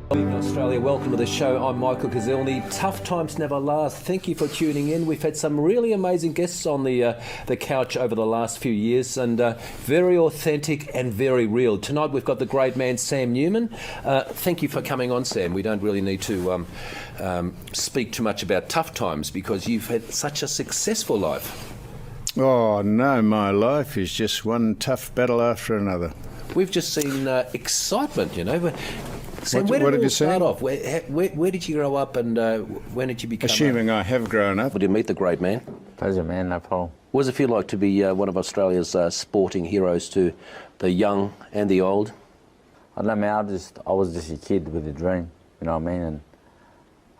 Evening Australia, welcome to the show. I'm Michael Kazilny. Tough times never last. Thank you for tuning in. We've had some really amazing guests on the couch over the last few years, and very authentic and very real. Tonight we've got the great man Sam Newman. Thank you for coming on, Sam. We don't really need to speak too much about tough times because you've had such a successful life. Oh no, my life is just one tough battle after another. We've just seen excitement, you know. Sam, where what did it have all you start seen? off? Where did you grow up, and when did you become? Assuming I have grown up. Did you meet the great man? Pleasure, man, no problem. What does it feel like to be one of Australia's sporting heroes to the young and the old? I don't know, man, I was just a kid with a dream, you know what I mean? And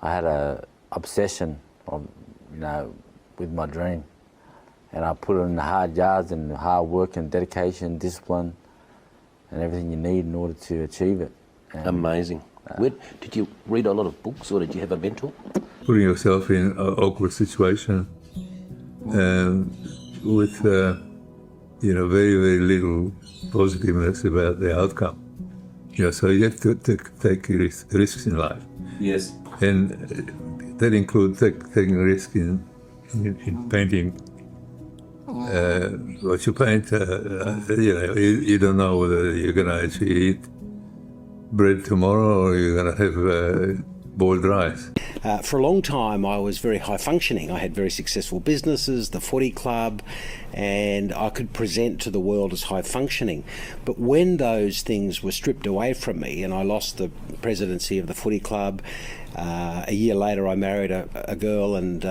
I had a obsession of, you know, with my dream. And I put it in the hard yards and hard work and dedication, discipline, and everything you need in order to achieve it. And, amazing. Did you read a lot of books, or did you have a mentor? Putting yourself in an awkward situation with, you know, very, very little positiveness about the outcome. You know, so you have to take risks in life. Yes. And that includes taking a risk in painting. What you paint, you know, you don't know whether you're going to actually eat bread tomorrow or you're going to have boiled rice. For a long time I was very high functioning. I had very successful businesses, the footy club, and I could present to the world as high functioning. But when those things were stripped away from me and I lost the presidency of the footy club, a year later I married a girl, and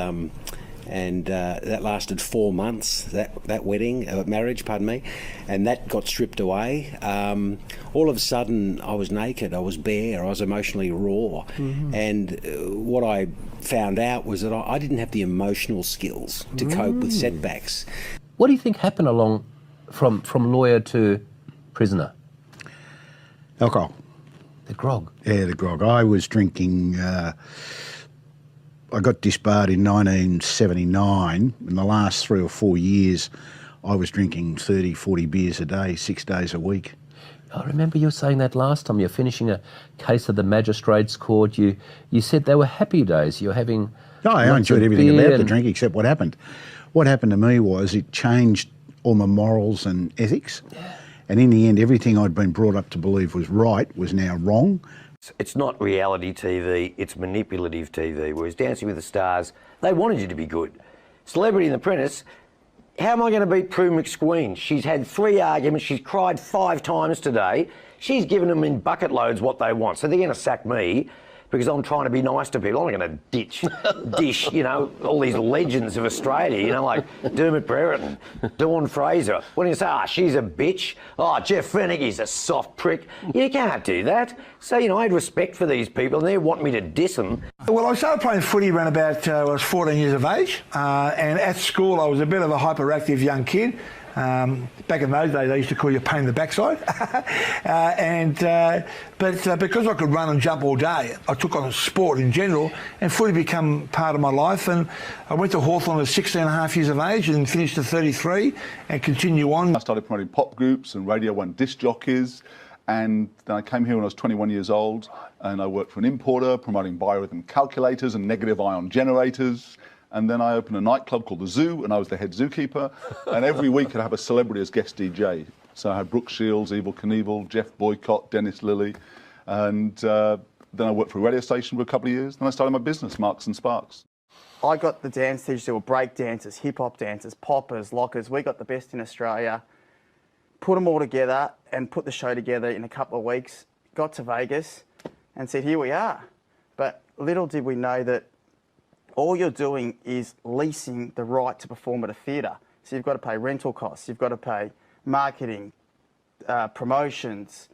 that lasted 4 months, that wedding, marriage, pardon me, and that got stripped away. All of a sudden I was naked, I was bare, I was emotionally raw. Mm-hmm. And what I found out was that I didn't have the emotional skills to cope with setbacks. What do you think happened along from lawyer to prisoner? Alcohol. The grog. Yeah, the grog. I was drinking... I got disbarred in 1979. In the last 3 or 4 years, I was drinking 30, 40 beers a day, 6 days a week. I remember you were saying that last time. You're finishing a case at the Magistrates Court. You said they were happy days. You're having... No, I enjoyed everything about the drink except what happened. What happened to me was it changed all my morals and ethics. Yeah. And in the end, everything I'd been brought up to believe was right was now wrong. It's not reality TV, it's manipulative TV, whereas Dancing with the Stars, they wanted you to be good. Celebrity and Apprentice, how am I going to beat Prue McSqueen? She's had 3 arguments, she's cried 5 times today, she's given them in bucket loads what they want, so they're going to sack me because I'm trying to be nice to people. I'm not going to dish, you know, all these legends of Australia, you know, like Dermot Brereton, Dawn Fraser. When you say, she's a bitch, Jeff Fennick's a soft prick, you can't do that. So, you know, I had respect for these people and they want me to diss them. Well, I started playing footy around about, I was 14 years of age, and at school I was a bit of a hyperactive young kid. Back in those days, they used to call you a pain in the backside. But because I could run and jump all day, I took on sport in general, and footy became part of my life. And I went to Hawthorn at 16 and a half years of age and finished at 33 and continue on. I started promoting pop groups and Radio 1 disc jockeys. And then I came here when I was 21 years old, and I worked for an importer promoting biorhythm calculators and negative ion generators. And then I opened a nightclub called The Zoo, and I was the head zookeeper. And every week I'd have a celebrity as guest DJ. So I had Brooke Shields, Evel Knievel, Jeff Boycott, Dennis Lilly. And then I worked for a radio station for a couple of years. Then I started my business, Marks and Sparks. I got the dance teachers. There were break dancers, hip-hop dancers, poppers, lockers. We got the best in Australia. Put them all together and put the show together in a couple of weeks. Got to Vegas and said, here we are. But little did we know that all you're doing is leasing the right to perform at a theatre. So you've got to pay rental costs, you've got to pay marketing, promotions,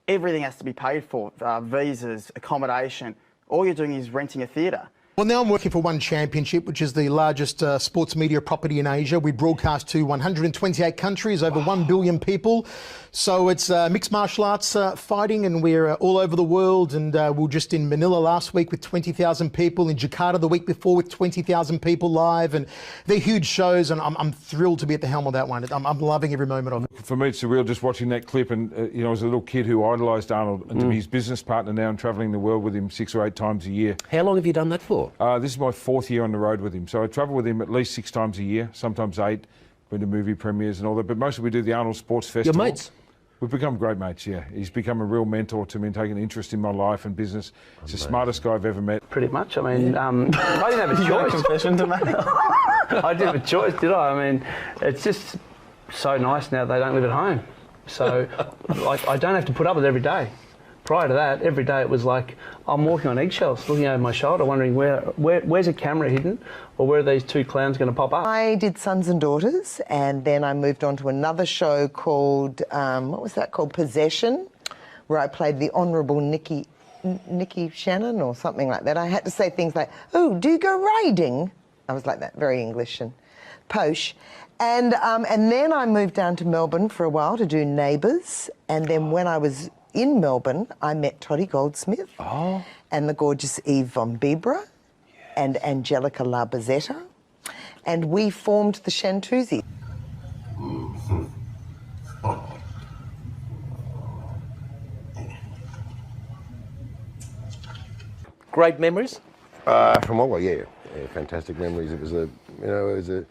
everything has to be paid for, visas, accommodation. All you're doing is renting a theatre. Well, now I'm working for One Championship, which is the largest sports media property in Asia. We broadcast to 128 countries, over 1 billion people. So it's mixed martial arts fighting, and we're all over the world. And we were just in Manila last week with 20,000 people, in Jakarta the week before with 20,000 people live. And they're huge shows, and I'm thrilled to be at the helm of that one. I'm loving every moment of it. For me, it's surreal just watching that clip. And, you know, as a little kid who idolised Arnold, and to be his business partner now and travelling the world with him 6 or 8 times a year. How long have you done that for? This is my 4th year on the road with him. So I travel with him at least 6 times a year, sometimes 8, been to movie premieres and all that. But mostly we do the Arnold Sports Festival. Your mates? We've become great mates, yeah. He's become a real mentor to me and taken an interest in my life and business. He's the smartest guy I've ever met. Pretty much. I mean, I didn't have a choice. Confession to make. I didn't have a choice, did I? I mean, it's just so nice now they don't live at home. So I don't have to put up with it every day. Prior to that, every day it was like I'm walking on eggshells, looking over my shoulder, wondering where's a camera hidden, or where are these 2 clowns going to pop up? I did Sons and Daughters, and then I moved on to another show called, what was that called, Possession, where I played the Honourable Nikki Shannon or something like that. I had to say things like, "Oh, do you go riding?" I was like that, very English and posh. And then I moved down to Melbourne for a while to do Neighbours, and then when I was in Melbourne, I met Toddy Goldsmith and the gorgeous Eve von Bibra and Angelica Labazetta, and we formed the Shantuzi. Great memories? From Wagga, yeah, fantastic memories. It was a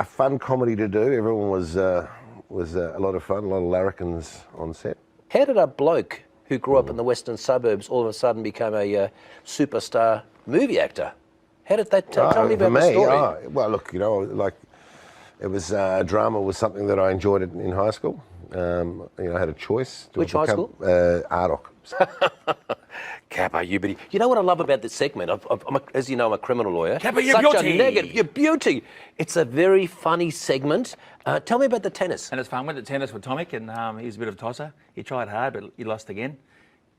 fun comedy to do. Everyone was a lot of fun, a lot of larrikins on set. How did a bloke who grew up in the western suburbs all of a sudden become a superstar movie actor? How did that tell me about the story? Well, look, you know, like it was drama was something that I enjoyed in high school. You know, I had a choice. Which high school? Ardoch. Kappa, you beauty. You know what I love about this segment? As you know, I'm a criminal lawyer. Kappa, you Such beauty. a negative. Your beauty. It's a very funny segment. Tell me about the tennis. And it's fun. Went to tennis with Tomic, and he's a bit of a tosser. He tried hard, but he lost again.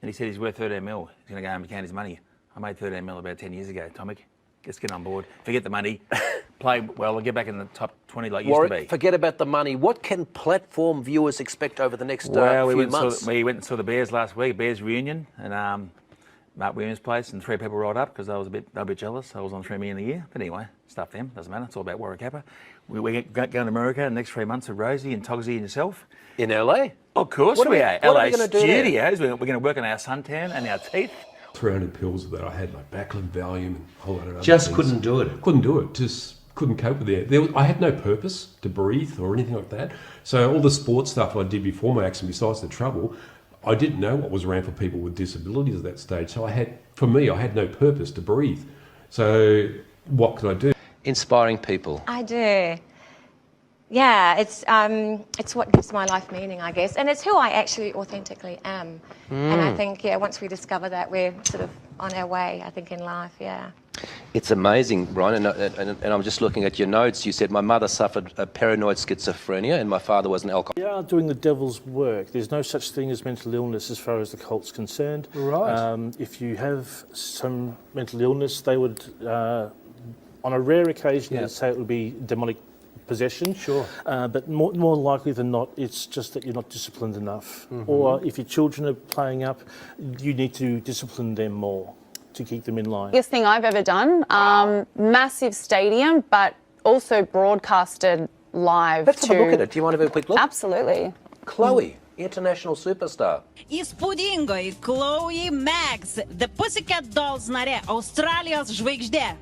And he said he's worth 13 mil. He's going to go home and count his money. I made 13 mil about 10 years ago, Tomic. Let's get on board. Forget the money. Play well and get back in the top 20 like Warwick, used to be. Forget about the money. What can platform viewers expect over the next few months? We went and saw the Bears last week, Bears reunion, and Mark Williams' place, and 3 people rolled up because they were a bit jealous. I was on $3 million a year. But anyway, stuff them. Doesn't matter. It's all about Warwick Kappa. We're going to America in the next 3 months with Rosie and Togsy and yourself. In LA? Of course we are. What LA are we going to do studios. We're going to work on our suntan and our teeth. 300 pills that I had, like Bacillin, Valium, and a whole lot of other Just things. couldn't do it. Couldn't do it. Just couldn't cope with it. I had no purpose to breathe or anything like that. So all the sports stuff I did before my accident, besides the trouble, I didn't know what was around for people with disabilities at that stage. So I had no purpose to breathe. So what could I do? Inspiring people. I do. Yeah, it's what gives my life meaning, I guess, and it's who I actually authentically am. And I think, once we discover that, we're sort of on our way, I think, in life, yeah. It's amazing, Brian, and I'm just looking at your notes. You said my mother suffered a paranoid schizophrenia and my father was an alcoholic. We are doing the devil's work. There's no such thing as mental illness as far as the cult's concerned. Right. If you have some mental illness, they would, on a rare occasion, they'd say it would be demonic possession. Sure. But more likely than not, it's just that you're not disciplined enough. Or if your children are playing up, you need to discipline them more to keep them in line. Biggest thing I've ever done, massive stadium, but also broadcasted live. Let's have a look at it. Do you want to have a quick look? Absolutely. Chloe, international superstar. Įspūdingoji Chloe Meggs, The Pussycat Dolls narė, Australijos žvaigždė.